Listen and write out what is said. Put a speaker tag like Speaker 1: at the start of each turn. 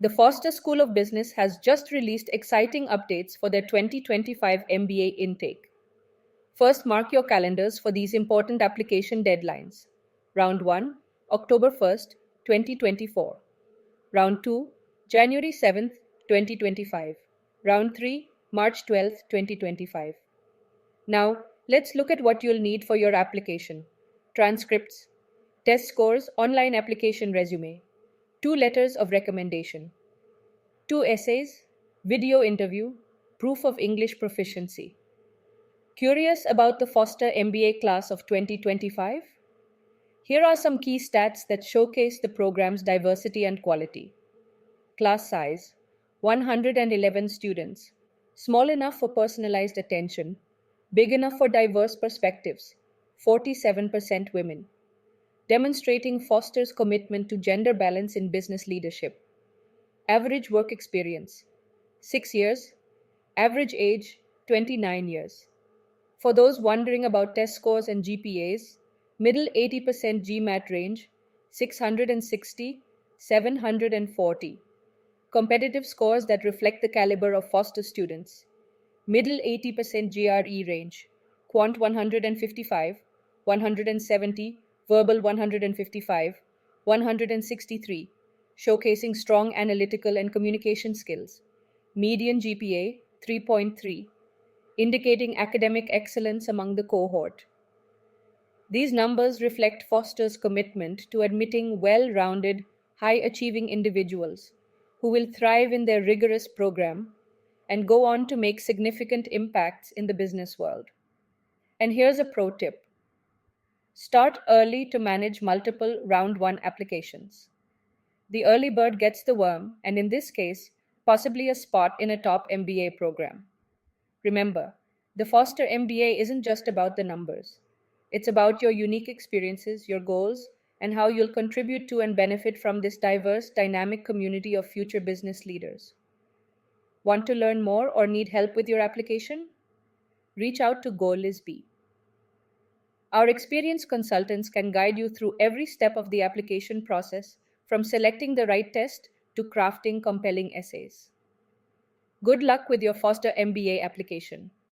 Speaker 1: The Foster School of Business has just released exciting updates for their 2025 MBA intake. First, mark your calendars for these important application deadlines. Round 1, October 1st, 2024. Round 2, January 7th, 2025. Round 3, March 12th, 2025. Now, let's look at what you'll need for your application. Transcripts, test scores, online application resume, 2 letters of recommendation, 2 essays, video interview, proof of English proficiency. Curious about the Foster MBA class of 2025? Here are some key stats that showcase the program's diversity and quality. Class size 111 students, small enough for personalized attention, big enough for diverse perspectives, 47% women, demonstrating Foster's commitment to gender balance in business leadership. Average work experience 6 years, average age 29 years. For those wondering about test scores and GPAs, middle 80% GMAT range 660, 740. Competitive scores that reflect the caliber of Foster students. Middle 80% GRE range, Quant 155, 170, Verbal 155, 163, showcasing strong analytical and communication skills. Median GPA 3.3, indicating academic excellence among the cohort. These numbers reflect Foster's commitment to admitting well-rounded, high-achieving individuals who will thrive in their rigorous program and go on to make significant impacts in the business world. And here's a pro tip. Start early to manage multiple Round 1 applications. The early bird gets the worm, and in this case, possibly a spot in a top MBA program. Remember, the Foster MBA isn't just about the numbers. It's about your unique experiences, your goals, and how you'll contribute to and benefit from this diverse, dynamic community of future business leaders. Want to learn more or need help with your application? Reach out to GoLizB. Our experienced consultants can guide you through every step of the application process, from selecting the right test to crafting compelling essays. Good luck with your Foster MBA application.